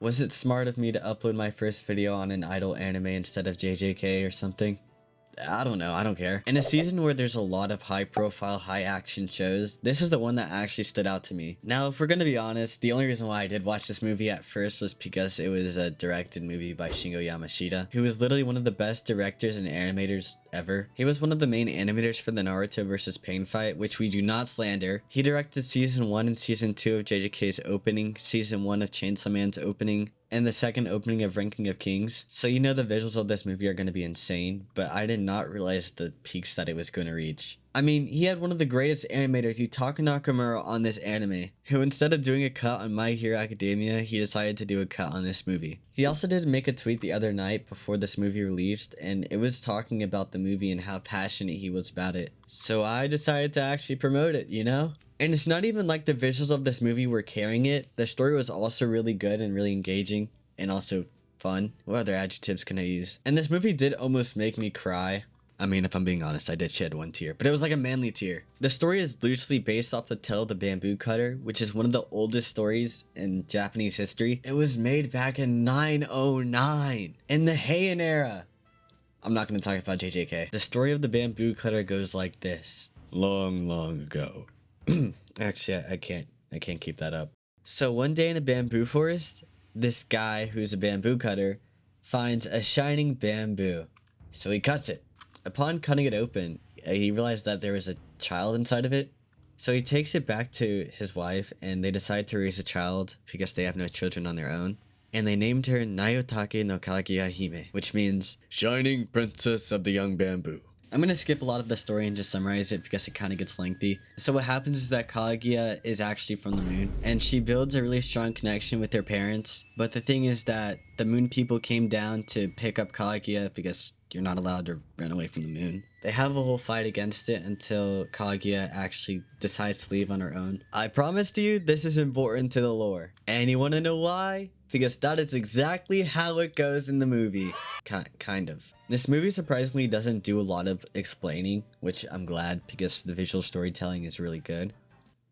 Was it smart of me to upload my first video on an idol anime instead of JJK or something? I don't know, I don't care. In a season where there's a lot of high profile, high action shows, this is the one that actually stood out to me. Now, if we're gonna be honest, the only reason why I did watch this movie at first was because it was a directed movie by Shingo Yamashita, who was literally one of the best directors and animators ever. He was one of the main animators for the Naruto vs. Pain fight, which we do not slander. He directed season 1 and season 2 of JJK's opening, season 1 of Chainsaw Man's opening, and the second opening of Ranking of Kings. So you know the visuals of this movie are going to be insane, but I did not realize the peaks that it was going to reach. I mean, he had one of the greatest animators, Yutaka Nakamura, on this anime, who instead of doing a cut on My Hero Academia, he decided to do a cut on this movie. He also did make a tweet the other night before this movie released, and it was talking about the movie and how passionate he was about it. So I decided to actually promote it, you know? And it's not even like the visuals of this movie were carrying it. The story was also really good and really engaging and also fun. What other adjectives can I use? And this movie did almost make me cry. I mean, if I'm being honest, I did shed one tear, but it was like a manly tear. The story is loosely based off the tale of the Bamboo Cutter, which is one of the oldest stories in Japanese history. It was made back in 909 in the Heian era. I'm not going to talk about JJK. The story of the Bamboo Cutter goes like this. Long, long ago. Actually, I can't keep that up. So one day in a bamboo forest, this guy who's a bamboo cutter finds a shining bamboo. So he cuts it. Upon cutting it open, he realized that there was a child inside of it. So he takes it back to his wife and they decide to raise a child because they have no children on their own. And they named her Nayotake no Kaguya Hime, which means Shining Princess of the Young Bamboo. I'm going to skip a lot of the story and just summarize it because it kind of gets lengthy. So what happens is that Kaguya is actually from the moon and she builds a really strong connection with her parents. But the thing is that the moon people came down to pick up Kaguya because you're not allowed to run away from the moon. They have a whole fight against it until Kaguya actually decides to leave on her own. I promise to you, this is important to the lore. And you want to know why? Because that is exactly how it goes in the movie. Kind of. This movie surprisingly doesn't do a lot of explaining, which I'm glad because the visual storytelling is really good.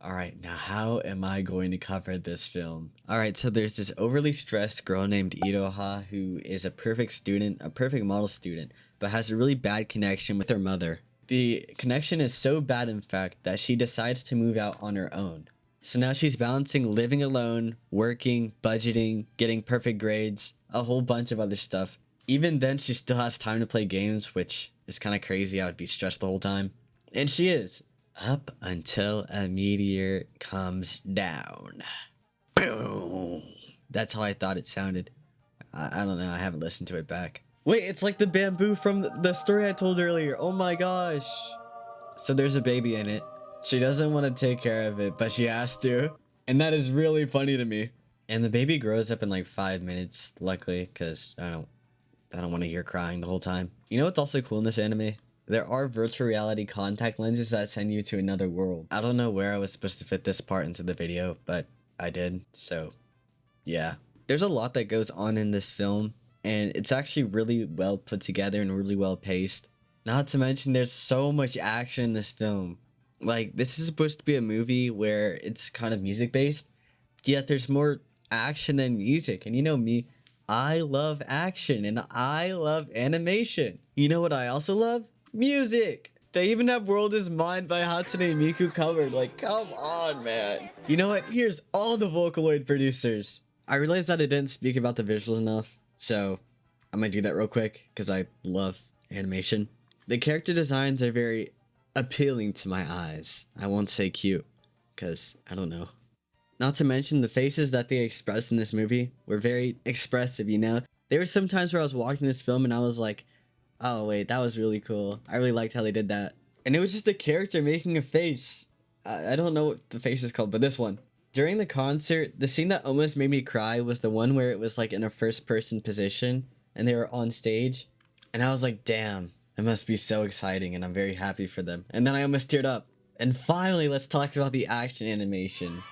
Alright, now how am I going to cover this film? Alright, so there's this overly stressed girl named Iroha who is a perfect student, a perfect model student, but has a really bad connection with her mother. The connection is so bad, in fact, that she decides to move out on her own. So now she's balancing living alone, working, budgeting, getting perfect grades, a whole bunch of other stuff. Even then, she still has time to play games, which is kind of crazy. I would be stressed the whole time. And she is. Up until a meteor comes down. Boom. That's how I thought it sounded. I don't know. I haven't listened to it back. Wait, it's like the bamboo from the story I told earlier. Oh my gosh. So there's a baby in it. She doesn't want to take care of it, but she has to. And that is really funny to me. And the baby grows up in like 5 minutes, luckily, because I don't want to hear crying the whole time. You know what's also cool in this anime? There are virtual reality contact lenses that send you to another world. I don't know where I was supposed to fit this part into the video, but I did, so yeah. There's a lot that goes on in this film, and it's actually really well put together and really well paced. Not to mention there's so much action in this film. Like, this is supposed to be a movie where it's kind of music based, yet there's more action than music. And you know me, I love action and I love animation. You know what I also love? Music. They even have World Is Mine by Hatsune Miku covered. Like, come on, man. You know what? Here's all the Vocaloid producers. I realized that I didn't speak about the visuals enough, so I'm gonna do that real quick because I love animation. The character designs are very appealing to my eyes. I won't say cute, because I don't know. Not to mention the faces that they expressed in this movie were very expressive, you know? There were some times where I was watching this film and I was like, oh wait, that was really cool. I really liked how they did that. And it was just a character making a face. I don't know what the face is called, but this one. During the concert, the scene that almost made me cry was the one where it was like in a first person position and they were on stage. And I was like, damn, it must be so exciting and I'm very happy for them. And then I almost teared up. And finally, let's talk about the action animation.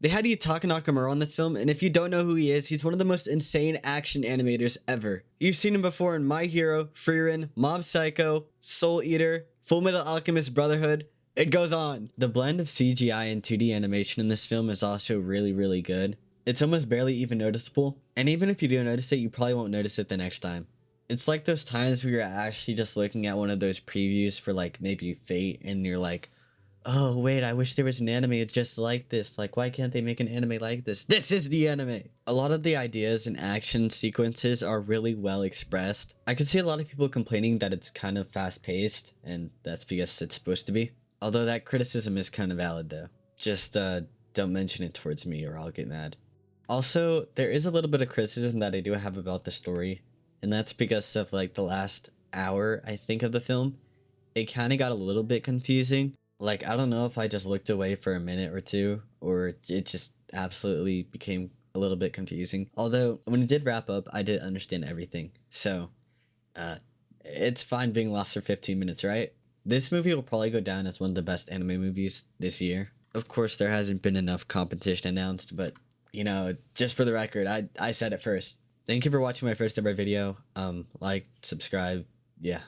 They had Yutaka Nakamura on this film, and if you don't know who he is, he's one of the most insane action animators ever. You've seen him before in My Hero, Frieren, Mob Psycho, Soul Eater, Fullmetal Alchemist Brotherhood. It goes on. The blend of CGI and 2D animation in this film is also really, really good. It's almost barely even noticeable, and even if you do notice it, you probably won't notice it the next time. It's like those times where you're actually just looking at one of those previews for like maybe Fate, and you're like, oh wait, I wish there was an anime just like this. Like, why can't they make an anime like this? This is the anime! A lot of the ideas and action sequences are really well expressed. I can see a lot of people complaining that it's kind of fast paced, and that's because it's supposed to be. Although that criticism is kind of valid though. Just don't mention it towards me or I'll get mad. Also, there is a little bit of criticism that I do have about the story, and that's because of like the last hour, I think, of the film. It kind of got a little bit confusing. Like, I don't know if I just looked away for a minute or two, or it just absolutely became a little bit confusing. Although, when it did wrap up, I did understand everything. So, it's fine being lost for 15 minutes, right? This movie will probably go down as one of the best anime movies this year. Of course, there hasn't been enough competition announced, but, you know, just for the record, I said it first. Thank you for watching my first ever video. Like, subscribe, yeah.